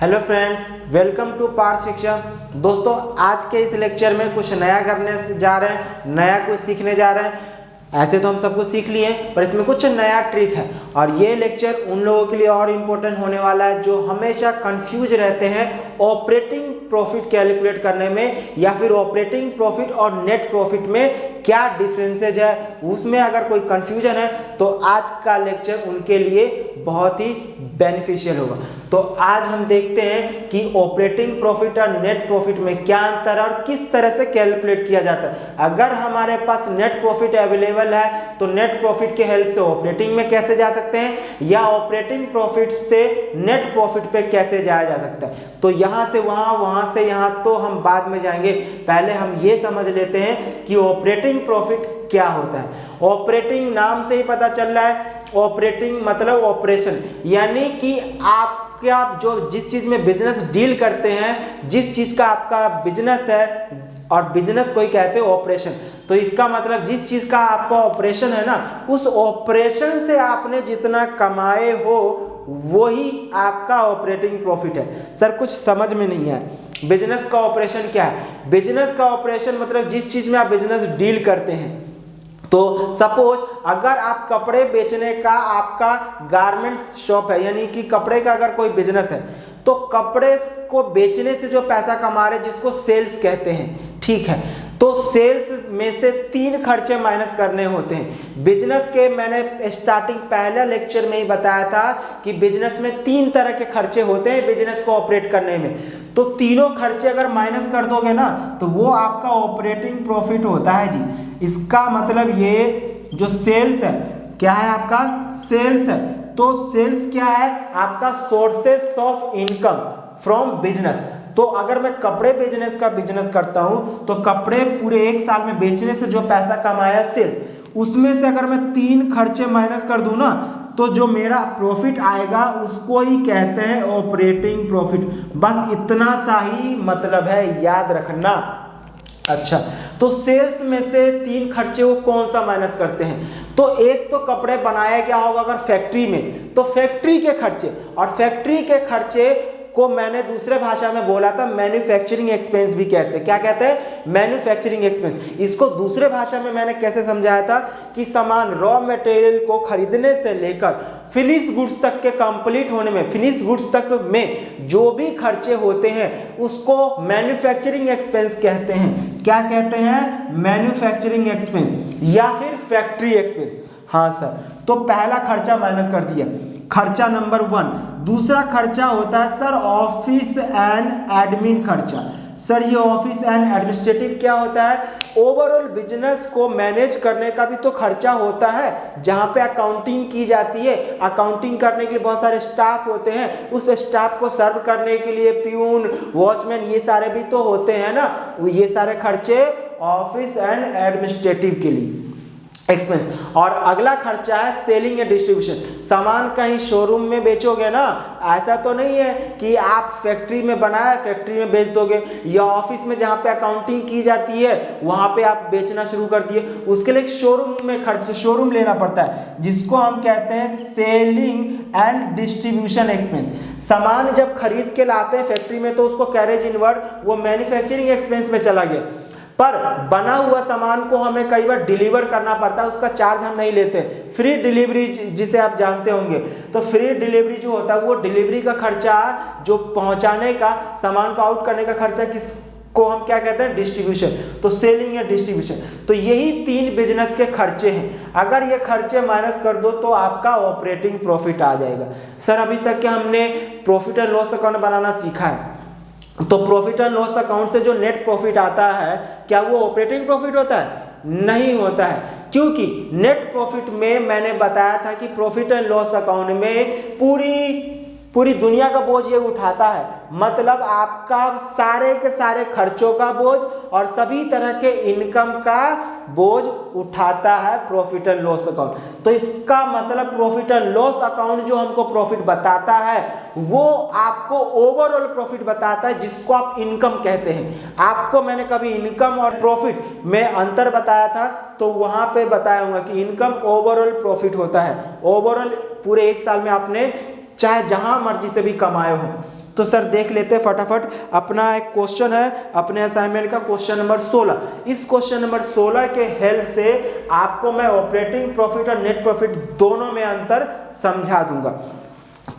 Hello friends, welcome to Parth Shiksha. दोस्तों, आज के इस लेक्चर में कुछ नया करने जा रहे हैं, नया कुछ सीखने जा रहे हैं। ऐसे तो हम सब कुछ सीख लिए, पर इसमें कुछ नया ट्रिक है और ये लेक्चर उन लोगों के लिए और इम्पोर्टेंट होने वाला है जो हमेशा कंफ्यूज रहते हैं ऑपरेटिंग प्रॉफिट कैलकुलेट करने में, या फिर ऑपरेटिंग प्रॉफिट और नेट प्रॉफिट में क्या डिफरेंसेज है, उसमें अगर कोई कंफ्यूजन है तो आज का लेक्चर उनके लिए बहुत ही बेनिफिशियल होगा। तो आज हम देखते हैं कि ऑपरेटिंग प्रॉफिट और नेट प्रॉफिट में क्या अंतर है और किस तरह से कैलकुलेट किया जाता है। अगर हमारे पास नेट प्रॉफिट अवेलेबल है तो नेट प्रॉफिट के हेल्प से ऑपरेटिंग में कैसे जा सकते हैं, या ऑपरेटिंग प्रॉफिट से नेट प्रॉफिट पे कैसे जाया जा सकता है। तो यहाँ से वहाँ, वहाँ से यहाँ तो हम बाद में जाएंगे। पहले हम ये समझ लेते हैं कि ऑपरेटिंग प्रॉफिट क्या होता है। ऑपरेटिंग नाम से ही पता चल रहा है, ऑपरेटिंग मतलब ऑपरेशन, यानी कि आप जो जिस चीज में बिजनेस डील करते हैं, जिस चीज का आपका बिजनेस है, और बिजनेस को ही कहते हैं ऑपरेशन। तो इसका मतलब जिस चीज का आपका ऑपरेशन है ना, उस ऑपरेशन से आपने जितना कमाए हो वही आपका ऑपरेटिंग प्रॉफिट है। सर कुछ समझ में नहीं है, बिजनेस का ऑपरेशन क्या है? बिजनेस का ऑपरेशन मतलब जिस चीज में आप बिजनेस डील करते हैं। तो सपोज अगर आप कपड़े बेचने का आपका गारमेंट्स शॉप है, यानी कि कपड़े का अगर कोई बिजनेस है, तो कपड़े को बेचने से जो पैसा कमा रहे जिसको सेल्स कहते हैं, ठीक है। तो सेल्स में से 3 खर्चे माइनस करने होते हैं। बिजनेस के मैंने स्टार्टिंग पहले लेक्चर में ही बताया था कि बिजनेस में 3 तरह के खर्चे होते हैं बिजनेस को ऑपरेट करने में। तो तीनों खर्चे अगर माइनस कर दोगे ना तो वो आपका ऑपरेटिंग प्रॉफिट होता है जी। इसका मतलब ये जो सेल्स है, क्या है आपका? सेल्स है। तो सेल्स क्या है? आपका sources of income from business. तो अगर मैं कपड़े बिजनेस का बिजनेस करता हूं तो कपड़े पूरे 1 साल में बेचने से जो पैसा कमाया सेल्स, उसमें से अगर मैं 3 खर्चे माइनस कर दूं ना तो जो मेरा प्रॉफिट आएगा उसको ही कहते हैं ऑपरेटिंग प्रॉफिट। बस इतना सा ही मतलब है, याद रखना। अच्छा, तो सेल्स में से 3 खर्चे वो कौन सा माइनस करते हैं? तो एक तो कपड़े बनाया गया होगा अगर फैक्ट्री में, तो फैक्ट्री के खर्चे, और फैक्ट्री के खर्चे को मैंने दूसरे भाषा में बोला था मैन्युफैक्चरिंग एक्सपेंस भी कहते हैं। क्या कहते हैं? Manufacturing expense. इसको दूसरे भाषा में मैंने कैसे समझाया था कि सामान रॉ मटेरियल को खरीदने से लेकर फिनिश गुड्स तक के कंप्लीट होने में, फिनिश गुड्स तक में जो भी खर्चे होते हैं उसको मैन्युफैक्चरिंग एक्सपेंस कहते हैं। क्या कहते हैं? मैन्युफैक्चरिंग एक्सपेंस या फिर फैक्ट्री एक्सपेंस। हाँ सर, तो पहला खर्चा माइनस कर दिया, खर्चा नंबर 1। दूसरा खर्चा होता है सर ऑफिस एंड एडमिन खर्चा। सर ये ऑफिस एंड एडमिनिस्ट्रेटिव क्या होता है? ओवरऑल बिजनेस को मैनेज करने का भी तो खर्चा होता है, जहाँ पे अकाउंटिंग की जाती है। अकाउंटिंग करने के लिए बहुत सारे स्टाफ होते हैं, उस स्टाफ को सर्व करने के लिए प्यून, वॉचमैन, ये सारे भी तो होते हैं ना। ये सारे खर्चे ऑफिस एंड एडमिनिस्ट्रेटिव के लिए एक्सपेंस। और अगला खर्चा है सेलिंग एंड डिस्ट्रीब्यूशन। सामान कहीं शोरूम में बेचोगे ना, ऐसा तो नहीं है कि आप फैक्ट्री में बनाया फैक्ट्री में बेच दोगे, या ऑफिस में जहाँ पे अकाउंटिंग की जाती है वहाँ पे आप बेचना शुरू कर दिए। उसके लिए शोरूम में खर्च, शोरूम लेना पड़ता है, जिसको हम कहते हैं सेलिंग एंड डिस्ट्रीब्यूशन एक्सपेंस। सामान जब खरीद के लाते हैं फैक्ट्री में तो उसको कैरेज इनवर्ड, वो मैन्युफैक्चरिंग एक्सपेंस में चला गया। पर बना हुआ सामान को हमें कई बार डिलीवर करना पड़ता है, उसका चार्ज हम नहीं लेते। फ्री डिलीवरी जिसे आप जानते होंगे, तो फ्री डिलीवरी जो होता है वो डिलीवरी का खर्चा, जो पहुंचाने का, सामान को आउट करने का खर्चा, किसको हम क्या कहते हैं? डिस्ट्रीब्यूशन। तो सेलिंग या डिस्ट्रीब्यूशन, तो यही 3 बिजनेस के खर्चे हैं। अगर ये खर्चे माइनस कर दो तो आपका ऑपरेटिंग प्रॉफिट आ जाएगा। सर अभी तक क्या हमने प्रॉफिट एंड लॉस अकाउंट बनाना सीखा है, तो प्रॉफिट एंड लॉस अकाउंट से जो नेट प्रॉफिट आता है क्या वो ऑपरेटिंग प्रॉफिट होता है? नहीं होता है, क्योंकि नेट प्रॉफिट में मैंने बताया था कि प्रॉफिट एंड लॉस अकाउंट में पूरी दुनिया का बोझ ये उठाता है। मतलब आपका सारे के सारे खर्चों का बोझ और सभी तरह के इनकम का बोझ उठाता है प्रॉफिट एंड लॉस अकाउंट। तो इसका मतलब प्रॉफिट एंड लॉस अकाउंट जो हमको प्रॉफिट बताता है वो आपको ओवरऑल प्रॉफिट बताता है, जिसको आप इनकम कहते हैं। आपको मैंने कभी इनकम और प्रॉफिट में अंतर बताया था, तो वहां पे बताया हूँ कि इनकम ओवरऑल प्रॉफिट होता है। ओवरऑल पूरे 1 साल में आपने चाहे जहां मर्जी से भी कमाए हो, तो सर देख लेते हैं फटाफट। अपना एक क्वेश्चन है अपने असाइनमेंट का, क्वेश्चन नंबर 16। इस क्वेश्चन नंबर 16 के हेल्प से आपको मैं ऑपरेटिंग प्रॉफिट और नेट प्रॉफिट दोनों में अंतर समझा दूंगा।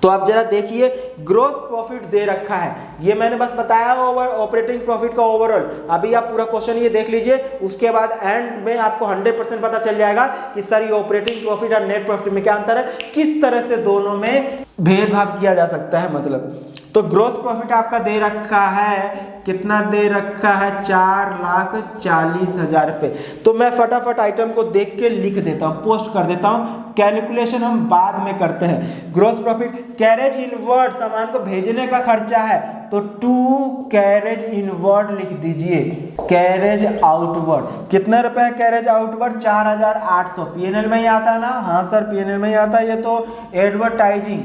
तो आप जरा देखिए, ग्रोस प्रॉफिट दे रखा है, ये मैंने बस बताया ऑपरेटिंग प्रॉफिट का ओवरऑल। अभी आप पूरा क्वेश्चन ये देख लीजिए, उसके बाद एंड में आपको 100% पता चल जाएगा कि सर ये ऑपरेटिंग प्रॉफिट और नेट प्रॉफिट में क्या अंतर है, किस तरह से दोनों में भेदभाव किया जा सकता है। मतलब तो ग्रोस प्रॉफिट आपका दे रखा है, कितना दे रखा है, 4,40,000 रुपये। तो मैं फटाफट आइटम को देख के लिख देता हूँ, पोस्ट कर देता हूँ, कैलकुलेशन हम बाद में करते हैं। ग्रोस प्रॉफिट कैरेज इनवर्ड, सामान को भेजने का खर्चा है तो 2 कैरेज इनवर्ड लिख दीजिए। कैरेज आउटवर्ड कितना रुपए है, कैरेज आउटवर्ड 4,800। पीएनएल में ही आता है ना? हाँ सर पीएनएल में ही आता है। ये तो एडवर्टाइजिंग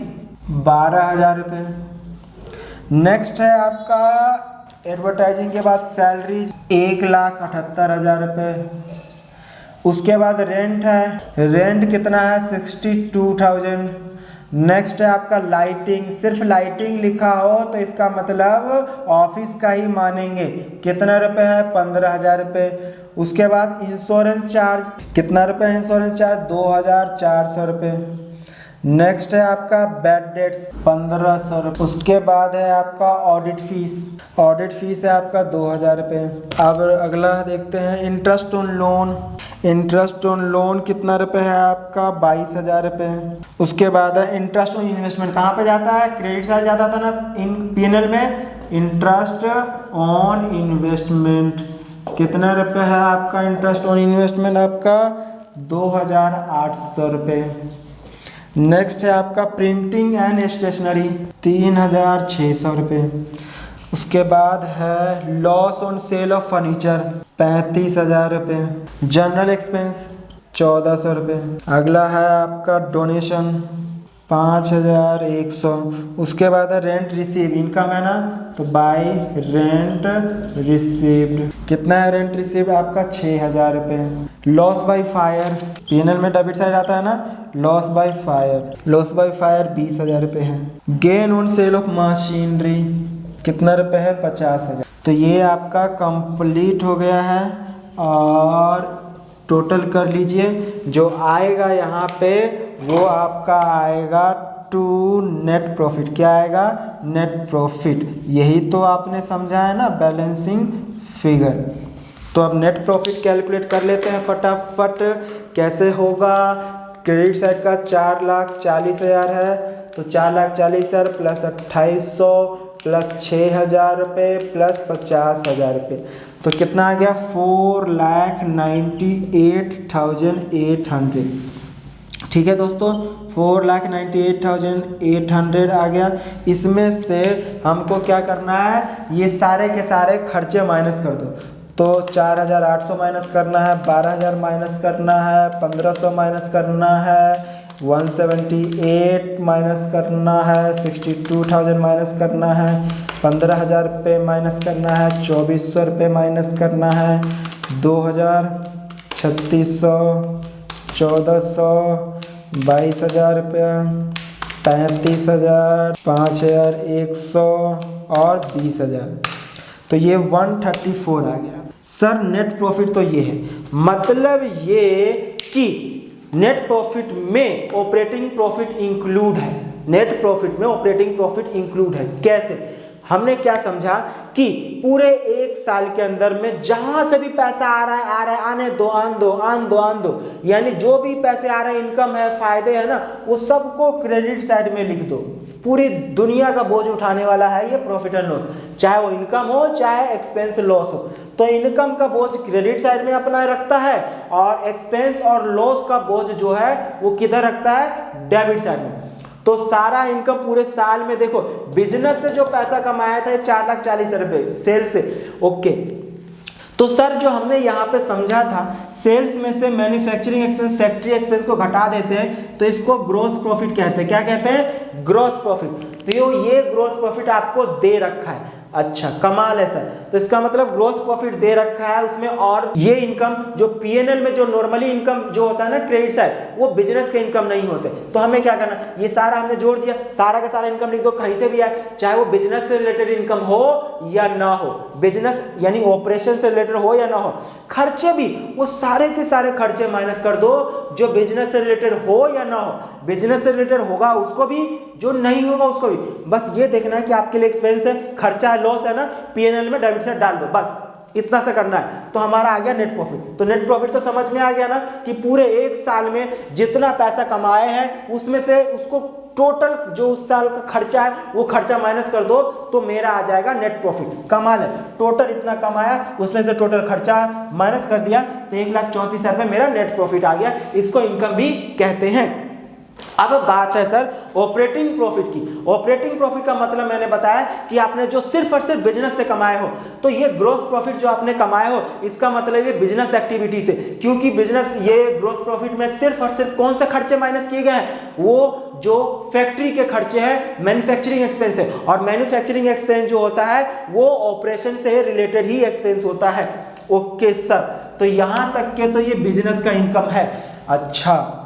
12,000 रुपये। नेक्स्ट है आपका एडवर्टाइजिंग के बाद सैलरी 1,78,000 रुपये। उसके बाद रेंट है, रेंट कितना है 62,000। नेक्स्ट है आपका लाइटिंग, सिर्फ लाइटिंग लिखा हो तो इसका मतलब ऑफिस का ही मानेंगे। कितना रुपए है, 15,000 रुपये। उसके बाद इंश्योरेंस चार्ज, कितना रुपए है इंश्योरेंस चार्ज, 2,400 रुपये। नेक्स्ट है आपका बैड डेट्स 1,500 रुपये। उसके बाद है आपका ऑडिट फीस, ऑडिट फीस है आपका 2,000 रुपये। अब अगला देखते हैं interest on loan, interest on loan कितना रुपए है आपका, 22,000 रुपये। उसके बाद है इंटरेस्ट ऑन इन्वेस्टमेंट, कहाँ पे जाता है, क्रेडिट साइड जाता था ना इन पीएनएल में। इंटरेस्ट ऑन इन्वेस्टमेंट कितना रुपये है आपका, इंटरेस्ट ऑन इन्वेस्टमेंट आपका 2,800 रुपये। नेक्स्ट है आपका प्रिंटिंग एंड स्टेशनरी 3,600 रुपये। उसके बाद है loss on sale of furniture 35,000 रुपये। जनरल एक्सपेंस 1,400 रुपये। अगला है आपका डोनेशन 5,100। उसके बाद है रेंट रिसीव, इनकम है ना तो बाय रेंट रिसीव्ड, कितना है रेंट रिसीव्ड आपका 6,000 रुपये। लॉस बाय फायर, पीएनएल में डेबिट साइड आता है ना, loss by fire, loss by fire 20,000 रुपये है। Gain on sale of machinery कितना रुपये है, 50,000। तो ये आपका कंप्लीट हो गया है और टोटल कर लीजिए, जो आएगा यहाँ पे वो आपका आएगा टू नेट प्रॉफिट। क्या आएगा, नेट प्रॉफिट। यही तो आपने समझा है ना बैलेंसिंग फिगर। तो अब नेट प्रॉफिट कैलकुलेट कर लेते हैं फटाफट। कैसे होगा, क्रेडिट साइड का 4,40,000 है तो 4,40,000 प्लस 2,800 प्लस 6,000 रुपये प्लस 50,000 रुपये, तो कितना आ गया 4,98,800। ठीक है दोस्तों, 4,98,800 आ गया। इसमें से हमको क्या करना है, ये सारे के सारे खर्चे माइनस कर दो। तो 4,800 माइनस करना है, 12,000 माइनस करना है, 1,500 माइनस करना है, 178 माइनस करना है, 62,000 माइनस करना है, 15,000 रुपये माइनस करना है, 2,400 रुपये माइनस करना है, 2,000, 3,600, 1,400, 22,000 रुपये, 35,000, 5,100 और 20,000। तो ये 134 आ गया। सर नेट प्रॉफिट तो ये है, मतलब ये कि नेट प्रॉफिट में ऑपरेटिंग प्रॉफिट इंक्लूड है। नेट प्रॉफिट में ऑपरेटिंग प्रॉफिट इंक्लूड है। कैसे, हमने क्या समझा कि पूरे एक साल के अंदर में जहां से भी पैसा आ रहा है आने दो, आन दो, यानी जो भी पैसे आ रहे हैं, इनकम है, फायदे है ना, वो सबको क्रेडिट साइड में लिख दो। पूरी दुनिया का बोझ उठाने वाला है ये प्रॉफिट एंड लॉस, चाहे वो इनकम हो चाहे एक्सपेंस लॉस हो। तो इनकम का बोझ क्रेडिट साइड में अपना रखता है और एक्सपेंस और लॉस का बोझ जो है वो किधर रखता है, डेबिट साइड में। तो सारा इनकम पूरे साल में देखो, बिजनेस से जो पैसा कमाया था 4,40,000 रुपये सेल से, ओके। तो सर जो हमने यहाँ पे समझा था, सेल्स में से मैन्युफैक्चरिंग एक्सपेंस, फैक्ट्री एक्सपेंस को घटा देते हैं तो इसको ग्रॉस प्रॉफिट कहते हैं। क्या कहते हैं, ग्रॉस प्रॉफिट। तो ये ग्रॉस प्रॉफिट आपको दे रखा है। अच्छा कमाल है सर। तो इसका मतलब ग्रॉस प्रॉफिट दे रखा है उसमें, और ये इनकम जो पीएनएल में जो नॉर्मली इनकम जो होता है ना क्रेडिट साइड, वो बिजनेस के इनकम नहीं होते। तो हमें क्या करना, ये सारा हमने जोड़ दिया, सारा का सारा इनकम लिख दो, कहीं से भी आए, चाहे वो बिजनेस से रिलेटेड इनकम हो या ना हो, बिजनेस यानी ऑपरेशन से रिलेटेड हो या ना हो, खर्चे भी वो सारे के सारे खर्चे माइनस कर दो जो बिजनेस से रिलेटेड हो या ना हो। बिजनेस से रिलेटेड होगा उसको भी, जो नहीं होगा उसको भी। बस ये देखना है कि आपके लिए एक्सपेंस है, खर्चा है, लॉस है ना, पीएनएल में डेबिट साइड डाल दो, बस इतना सा करना है। तो हमारा आ गया नेट प्रॉफिट। तो नेट प्रॉफिट तो समझ में आ गया ना कि पूरे एक साल में जितना पैसा कमाए हैं उसमें से उसको टोटल जो उस साल का खर्चा है वो खर्चा माइनस कर दो तो मेरा आ जाएगा नेट प्रॉफिट। कमाल है, टोटल इतना कमाया उसमें से टोटल खर्चा माइनस कर दिया तो 1,34,000 रुपये मेरा नेट प्रॉफिट आ गया। इसको इनकम भी कहते हैं। अब बात है सर ऑपरेटिंग प्रॉफिट की। ऑपरेटिंग प्रॉफिट का मतलब मैंने बताया कि आपने जो सिर्फ और सिर्फ बिजनेस से कमाए हो, तो ये ग्रॉस प्रॉफिट जो आपने कमाए हो इसका मतलब ये बिजनेस एक्टिविटी से, क्योंकि बिजनेस ये ग्रॉस प्रॉफिट में सिर्फ और सिर्फ कौन से खर्चे माइनस किए गए हैं, वो जो फैक्ट्री के खर्चे हैं, मैन्युफैक्चरिंग एक्सपेंस है, और मैन्युफैक्चरिंग एक्सपेंस जो होता है वो ऑपरेशन से रिलेटेड ही एक्सपेंस होता है। ओके सर, तो यहां तक के तो ये बिजनेस का इनकम है। अच्छा,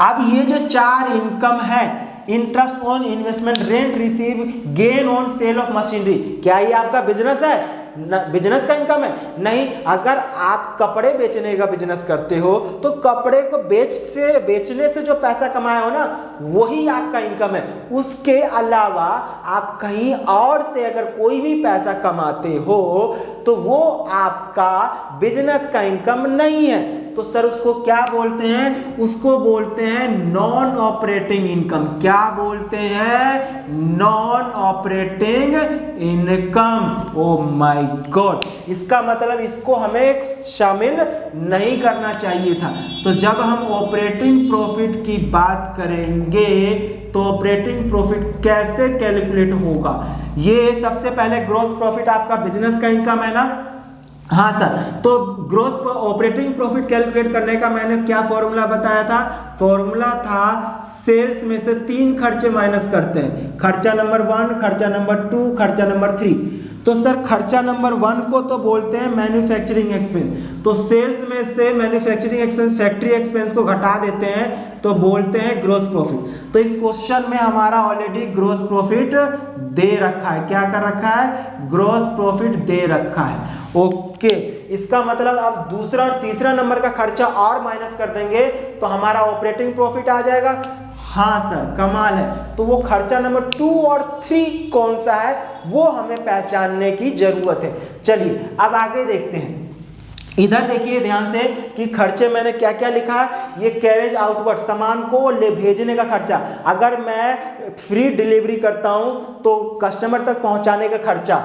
अब ये जो 4 इनकम है, interest on investment, rent receive, gain on sale of machinery, क्या ये आपका बिजनेस है? बिजनेस का इनकम है? नहीं। अगर आप कपड़े बेचने का बिजनेस करते हो तो कपड़े को बेचने से जो पैसा कमाए हो ना वही आपका इनकम है। उसके अलावा आप कहीं और से अगर कोई भी पैसा कमाते हो तो वो आपका बिजनेस का इनकम नहीं है। तो सर उसको क्या बोलते हैं? उसको बोलते हैं नॉन ऑपरेटिंग इनकम। क्या बोलते हैं? Non operating income. O my God, इसका मतलब इसको हमें शामिल नहीं करना चाहिए था। तो जब हम ऑपरेटिंग प्रॉफिट की बात करेंगे तो ऑपरेटिंग प्रॉफिट कैसे कैलकुलेट होगा? ये सबसे पहले ग्रॉस प्रॉफिट आपका बिजनेस का इनकम है ना? हाँ सर, तो ग्रॉस ऑपरेटिंग प्रॉफिट कैलकुलेट करने का मैंने क्या फॉर्मूला बताया था? फॉर्मूला था सेल्स में से 3 खर्चे माइनस करते हैं, खर्चा नंबर 1, खर्चा नंबर 2, खर्चा नंबर 3। तो सर खर्चा नंबर 1 को तो बोलते हैं मैन्युफैक्चरिंग एक्सपेंस, तो सेल्स में से मैन्युफैक्चरिंग एक्सपेंस, फैक्ट्री एक्सपेंस को घटा देते हैं तो बोलते हैं ग्रॉस प्रॉफिट। तो इस क्वेश्चन में हमारा ऑलरेडी ग्रॉस प्रॉफिट दे रखा है। क्या कर रखा है? ग्रॉस प्रॉफिट दे रखा है। ओके, इसका मतलब अब दूसरा और तीसरा नंबर का खर्चा और माइनस कर देंगे तो हमारा ऑपरेटिंग प्रॉफिट आ जाएगा। हाँ सर, कमाल है। तो वो खर्चा नंबर 2 और 3 कौन सा है वो हमें पहचानने की जरूरत है। चलिए अब आगे देखते हैं। इधर देखिए ध्यान से कि खर्चे मैंने क्या क्या लिखा है। ये कैरेज आउटवर्ड, सामान को ले भेजने का खर्चा। अगर मैं फ्री डिलीवरी करता हूं तो कस्टमर तक पहुंचाने का खर्चा।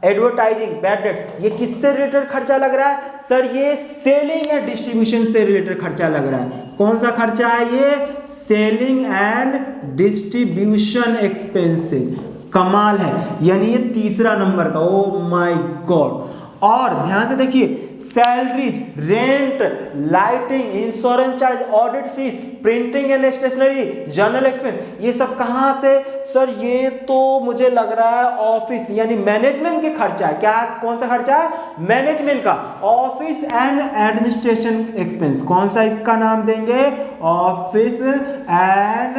एडवर्टाइजिंग, बैड डेट्स, ये किससे रिलेटेड खर्चा लग रहा है? सर ये सेलिंग एंड डिस्ट्रीब्यूशन से रिलेटेड खर्चा लग रहा है। कौन सा खर्चा है ये? Selling and distribution expenses. कमाल है, यानी ये तीसरा नंबर का। Oh my God. और ध्यान से देखिए, salaries, rent, lighting, insurance charge, audit fees, printing and stationery, general expense, ये सब कहाँ से? सर ये तो मुझे लग रहा है ऑफिस यानी मैनेजमेंट के खर्चा है। क्या, कौन सा खर्चा है? मैनेजमेंट का। Office and administration expense. कौन सा इसका नाम देंगे? Office and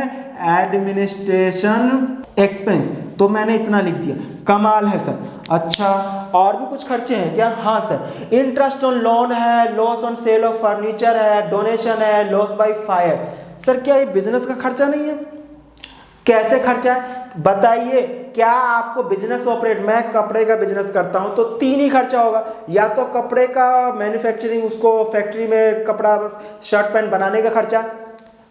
administration expense. तो मैंने इतना लिख दिया। कमाल है सर। अच्छा, और भी कुछ खर्चे हैं क्या? हाँ सर, इंटरेस्ट ऑन लोन है, loss on sale of furniture है, डोनेशन है, लॉस बाय फायर। सर क्या ये बिजनेस का खर्चा नहीं है? कैसे खर्चा है बताइए? क्या आपको बिजनेस ऑपरेट, मैं कपड़े का बिजनेस करता हूं तो 3 ही खर्चा होगा। या तो कपड़े का मैन्युफैक्चरिंग, उसको फैक्ट्री में कपड़ा बस शर्ट पैंट बनाने का खर्चा,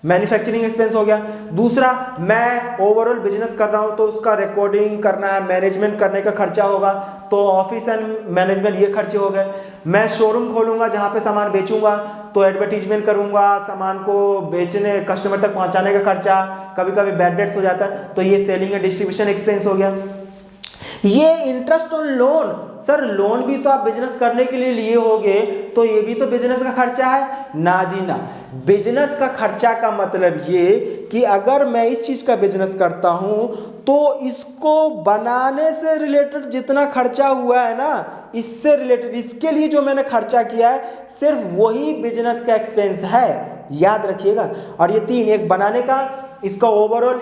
मैन्युफैक्चरिंग एक्सपेंस हो गया। दूसरा, मैं ओवरऑल बिजनेस कर रहा हूं तो उसका रिकॉर्डिंग करना है, मैनेजमेंट करने का खर्चा होगा, तो ऑफिस एंड मैनेजमेंट ये खर्चे हो गए। मैं शोरूम खोलूंगा जहां पे सामान बेचूंगा तो एडवर्टीजमेंट करूंगा, सामान को बेचने, कस्टमर तक पहुंचाने का खर्चा, कभी कभी बैड डेट्स हो जाता है तो ये सेलिंग एंड डिस्ट्रीब्यूशन एक्सपेंस हो गया। ये interest on loan, sir loan भी तो आप बिजनेस करने के लिए लिए होगे, तो ये भी तो बिजनेस का खर्चा है ना जी ना। बिजनेस का खर्चा का मतलब ये कि अगर मैं इस चीज का बिजनेस करता हूं तो इसको बनाने से रिलेटेड जितना खर्चा हुआ है ना, इससे रिलेटेड इसके लिए जो मैंने खर्चा किया है सिर्फ वही बिजनेस का एक्सपेंस है, याद रखिएगा। और ये तीन, एक बनाने का, इसका ओवरऑल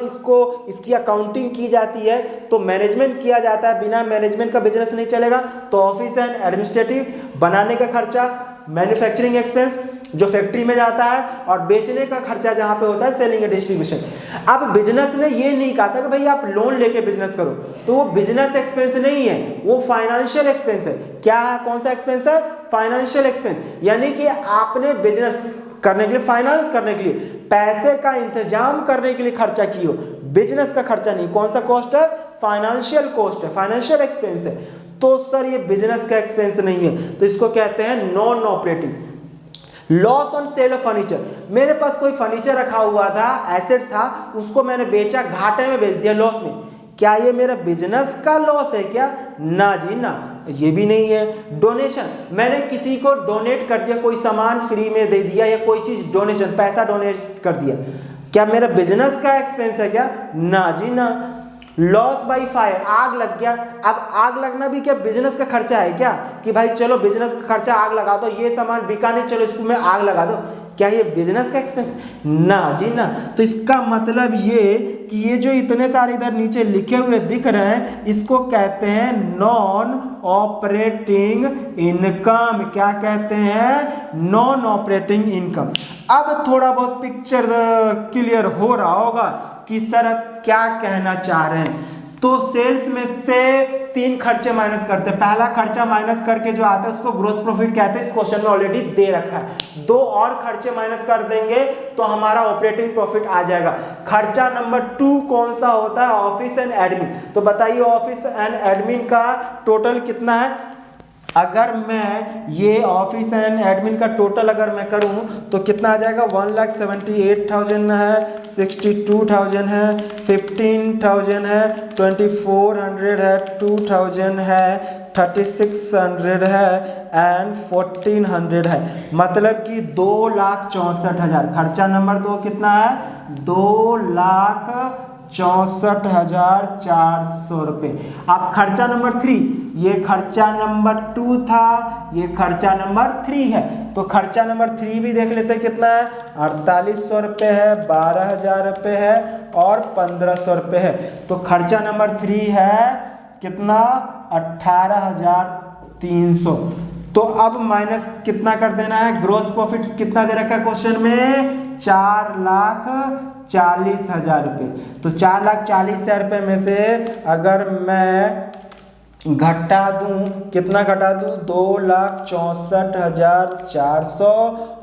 इसकी अकाउंटिंग की जाती है, तो मैनेजमेंट किया जाता है, बिना मैनेजमेंट का बिजनेस नहीं चलेगा। तो ऑफिस एंड एडमिनिस्ट्रेटिव, बनाने का खर्चा, मैन्युफैक्चरिंग एक्सपेंस जो फैक्ट्री में जाता है, और बेचने का खर्चा जहां पे होता है सेलिंग एंड डिस्ट्रीब्यूशन। अब बिजनेस ने ये नहीं कहा था कि भाई आप लोन लेके बिजनेस करो, तो वो बिजनेस एक्सपेंस नहीं है, वो फाइनेंशियल एक्सपेंस है। क्या है, कौन सा एक्सपेंस है? फाइनेंशियल एक्सपेंस, यानी कि आपने बिजनेस करने के लिए, फाइनेंस करने के लिए, पैसे का इंतजाम करने के लिए खर्चा किए हो, बिजनेस का खर्चा नहीं। कौन सा कॉस्ट है? फाइनेंशियल कॉस्ट है, फाइनेंशियल एक्सपेंस है। तो सर ये बिजनेस का एक्सपेंस नहीं है, तो इसको कहते हैं non operating. Loss on sale of furniture, मेरे पास कोई फर्नीचर रखा हुआ था, एसेट था, उसको मैंने बेचा, घाटे में बेच दिया, लॉस में, क्या ये मेरा बिजनेस का लॉस है क्या? ना जी ना, ये भी नहीं है। डोनेशन, मैंने किसी को डोनेट कर दिया, कोई सामान फ्री में दे दिया या कोई चीज डोनेशन, पैसा डोनेट कर दिया, क्या मेरा बिजनेस का एक्सपेंस है क्या? ना जी ना। लॉस बाई फायर, आग लग गया, अब आग लगना भी क्या बिजनेस का खर्चा है क्या? कि भाई चलो बिजनेस का खर्चा, आग लगा दो, ये सामान बिका नहीं, चलो इसको मैं आग लगा दो, क्या ये बिजनेस का एक्सपेंस? ना जी ना। तो इसका मतलब ये कि ये जो इतने सारे इधर नीचे लिखे हुए दिख रहे हैं, इसको कहते हैं नॉन ऑपरेटिंग इनकम। क्या कहते हैं? Non operating income. अब थोड़ा बहुत पिक्चर क्लियर हो रहा होगा कि सर क्या कहना चाह रहे हैं। तो सेल्स में से तीन खर्चे माइनस करते हैं, पहला खर्चा माइनस करके जो आता है उसको ग्रोस प्रॉफिट कहते हैं, इस क्वेश्चन में ऑलरेडी दे रखा है। दो और खर्चे माइनस कर देंगे तो हमारा ऑपरेटिंग प्रॉफिट आ जाएगा। खर्चा नंबर 2 कौन सा होता है? Office and admin. तो बताइए ऑफिस एंड एडमिन का टोटल कितना है? अगर मैं ये ऑफिस एंड एडमिन का टोटल अगर मैं करूं तो कितना आ जाएगा? 1,78,000 है, 62,000 है, 15,000 है, 2,400 है, 2,000 है, 3,600 है एंड 1,400 है। मतलब कि 2,64,000। खर्चा नंबर 2 कितना है? 2,64,400 रुपये। अब खर्चा नंबर 3, ये खर्चा नंबर 2 था, ये खर्चा नंबर 3 है। तो खर्चा नंबर 3 भी देख लेते हैं कितना है? 4,800 रुपये है, 12,000 रुपये है और 1,500 रुपये है। तो खर्चा नंबर 3 है कितना? 18,300। तो अब माइनस कितना कर देना है? ग्रोस प्रॉफिट कितना दे रखा है क्वेश्चन में? 4,40,000 रुपये। तो 4,40,000 रुपये में से अगर मैं घटा दूं, कितना घटा दूं? 2,64,400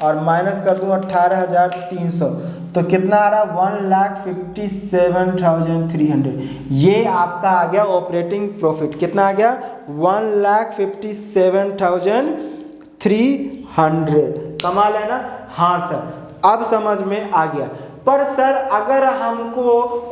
और माइनस कर दूं 18,300, तो कितना आ रहा? 1,57,300। ये आपका आ गया ऑपरेटिंग प्रॉफिट। कितना आ गया? 1,57,300। कमाल है ना? हाँ सर, अब समझ में आ गया। पर सर अगर हमको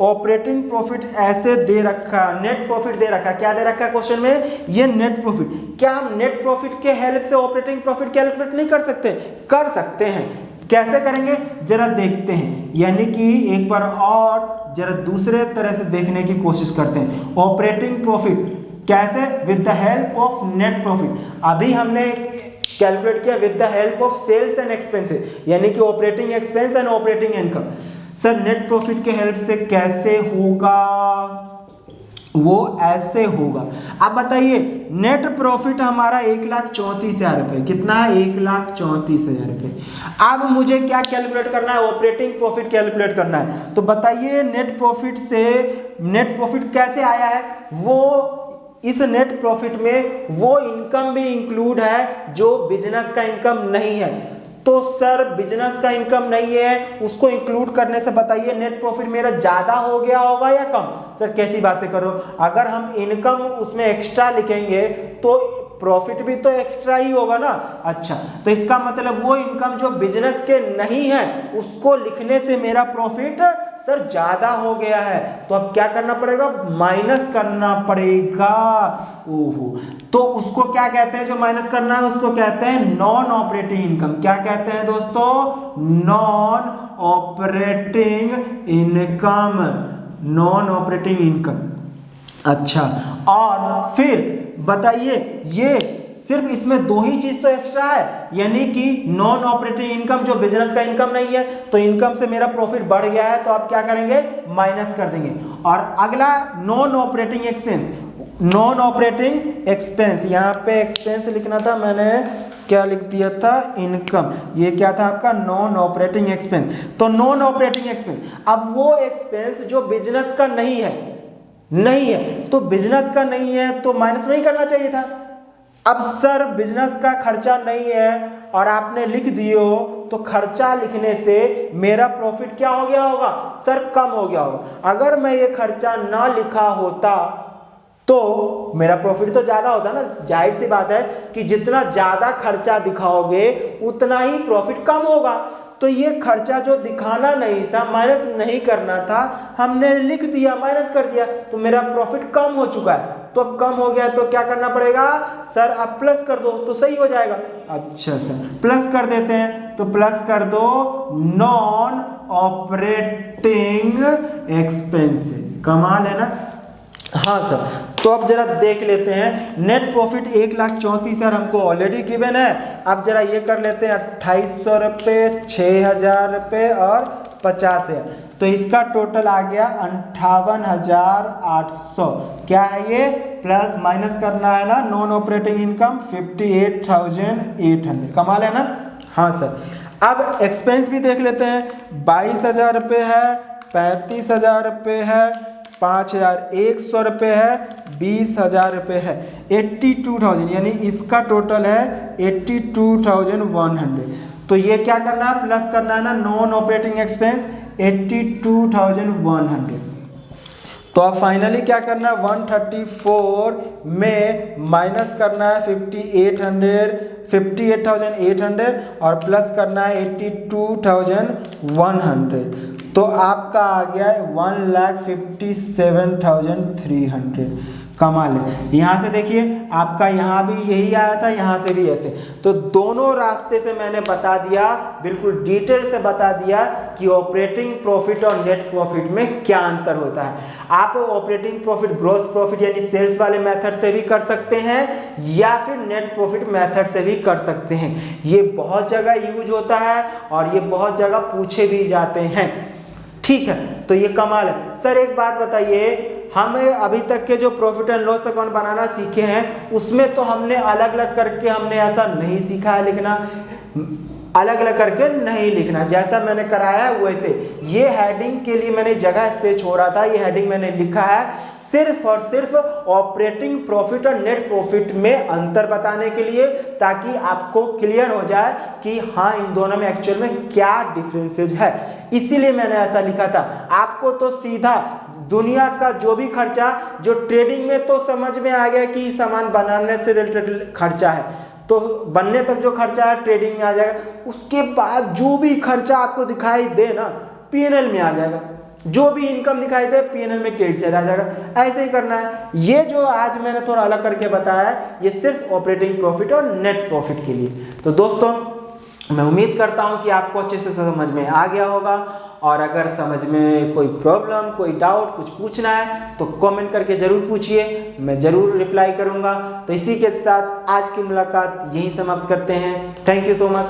ऑपरेटिंग प्रॉफिट ऐसे दे रखा, नेट प्रॉफिट दे रखा, क्या दे रखा है क्वेश्चन में? ये नेट प्रॉफिट। क्या हम नेट प्रॉफिट के हेल्प से ऑपरेटिंग प्रॉफिट कैलकुलेट नहीं कर सकते? कर सकते हैं। कैसे करेंगे जरा देखते हैं, यानी कि एक बार और जरा दूसरे तरह से देखने की कोशिश करते हैं। ऑपरेटिंग प्रॉफिट कैसे? With the help of net profit. अभी हमने कैलकुलेट किया with the help of sales and expenses, यानी कि operating expense and operating income. Sir net profit के हेल्प से कैसे होगा? वो ऐसे होगा। अब बताइए नेट प्रॉफिट हमारा 1,34,000 रुपये। कितना है? 1,34,000 रुपये। अब मुझे क्या कैलकुलेट करना है? ऑपरेटिंग प्रॉफिट कैलकुलेट करना है। तो बताइए नेट प्रॉफिट से नेट प्रॉफिट कैसे आया है? वो इस नेट प्रॉफिट में वो इनकम भी इंक्लूड है जो बिजनेस का इनकम नहीं है। तो सर बिजनेस का इनकम नहीं है, उसको इंक्लूड करने से बताइए नेट प्रॉफिट मेरा ज्यादा हो गया होगा या कम? सर कैसी बातें करो, अगर हम इनकम उसमें एक्स्ट्रा लिखेंगे तो प्रॉफिट भी तो एक्स्ट्रा ही होगा ना। अच्छा, तो इसका मतलब वो इनकम जो बिजनेस के नहीं है उसको लिखने से मेरा प्रॉफिट सर ज्यादा हो गया है, तो अब क्या करना पड़ेगा, माइनस करना पड़ेगा। ओहो, तो उसको क्या कहते हैं, जो माइनस करना है उसको कहते हैं नॉन ऑपरेटिंग इनकम। क्या कहते हैं दोस्तों, non operating income, non operating income. अच्छा, और फिर बताइए, ये सिर्फ इसमें दो ही चीज तो एक्स्ट्रा है, यानी कि नॉन ऑपरेटिंग इनकम जो बिजनेस का इनकम नहीं है, तो इनकम से मेरा प्रॉफिट बढ़ गया है, तो आप क्या करेंगे, माइनस कर देंगे। और अगला non operating expense, non operating expense, यहाँ पे एक्सपेंस लिखना था, मैंने क्या लिख दिया था, इनकम। ये क्या था आपका, नॉन ऑपरेटिंग एक्सपेंस। तो नॉन ऑपरेटिंग एक्सपेंस, अब वो एक्सपेंस जो बिजनेस का नहीं है, तो बिजनेस का नहीं है तो माइनस नहीं करना चाहिए था। अब सर बिजनेस का खर्चा नहीं है और आपने लिख दिए हो, तो खर्चा लिखने से मेरा प्रॉफिट क्या हो गया होगा, सर कम हो गया होगा। अगर मैं ये खर्चा ना लिखा होता तो मेरा प्रॉफिट तो ज्यादा होता ना। जाहिर सी बात है कि जितना ज्यादा खर्चा दिखाओगे उतना ही प्रॉफिट कम होगा। तो ये खर्चा जो दिखाना नहीं था, माइनस नहीं करना था, हमने लिख दिया, माइनस कर दिया, तो मेरा प्रॉफिट कम हो चुका है। तो अब कम हो गया तो क्या करना पड़ेगा, सर आप प्लस कर दो तो सही हो जाएगा। अच्छा सर, प्लस कर देते हैं, तो प्लस कर दो नॉन ऑपरेटिंग एक्सपेंसेस। कमाल है ना। हाँ सर, तो अब जरा देख लेते हैं, नेट प्रॉफिट 1,34,000 हमको ऑलरेडी गिवन है। अब जरा ये कर लेते हैं 2800 रुपये, 6000 रुपये और 50,000, तो इसका टोटल आ गया 58,800। क्या है ये, प्लस माइनस करना है ना, नॉन ऑपरेटिंग इनकम 58,800। कमाल है ना। हाँ सर, अब एक्सपेंस भी देख लेते हैं, 22,000 रुपये है, 35,000 रुपये है, 5,100 रुपये है, 20,000 रुपये है, 82,000, यानी इसका टोटल है 82,100। तो ये क्या करना है, प्लस करना है ना, नॉन ऑपरेटिंग एक्सपेंस 82,100। तो अब फाइनली क्या करना है, 134 में माइनस करना है 58,800 और प्लस करना है 82,100, तो आपका आ गया है 1,57,300। कमाल है। यहाँ से देखिए आपका यहाँ भी यही आया था, यहाँ से भी ऐसे, तो दोनों रास्ते से मैंने बता दिया, बिल्कुल डिटेल से बता दिया कि ऑपरेटिंग प्रॉफिट और नेट प्रॉफिट में क्या अंतर होता है। आप ऑपरेटिंग प्रॉफिट ग्रॉस प्रॉफिट यानी सेल्स वाले मेथड से भी कर सकते हैं या फिर नेट प्रॉफिट मेथड से भी कर सकते हैं। ये बहुत जगह यूज होता है और ये बहुत जगह पूछे भी जाते हैं। ठीक है, तो ये कमाल है। सर एक बात बताइए, हमें अभी तक के जो प्रॉफिट एंड लॉस अकाउंट बनाना सीखे हैं उसमें तो हमने अलग अलग करके हमने ऐसा नहीं सीखा है लिखना, अलग अलग करके नहीं लिखना, जैसा मैंने कराया है वैसे। ये हेडिंग के लिए मैंने जगह स्पेस हो रहा था, ये हेडिंग मैंने लिखा है सिर्फ और सिर्फ ऑपरेटिंग प्रॉफिट और नेट प्रॉफिट में अंतर बताने के लिए, ताकि आपको क्लियर हो जाए कि हाँ इन दोनों में एक्चुअल में क्या डिफरेंसेस है। इसीलिए मैंने ऐसा लिखा था। आपको तो सीधा दुनिया का जो भी खर्चा, जो ट्रेडिंग में तो समझ में आ गया कि सामान बनाने से रिलेटेड खर्चा है, तो बनने तक जो खर्चा है ट्रेडिंग में आ जाएगा। उसके बाद जो भी खर्चा आपको दिखाई दे ना, पीएनएल में आ जाएगा। जो भी इनकम दिखाई दे पीएनएल में क्रेडिट से आ जाएगा। ऐसे ही करना है। ये जो आज मैंने थोड़ा अलग करके बताया है, ये सिर्फ ऑपरेटिंग प्रॉफिट और नेट प्रॉफिट के लिए। तो दोस्तों मैं उम्मीद करता हूं कि आपको अच्छे से समझ में आ गया होगा, और अगर समझ में कोई प्रॉब्लम, कोई डाउट, कुछ पूछना है तो कमेंट करके ज़रूर पूछिए, मैं ज़रूर रिप्लाई करूंगा। तो इसी के साथ आज की मुलाकात यहीं समाप्त करते हैं। Thank you so much.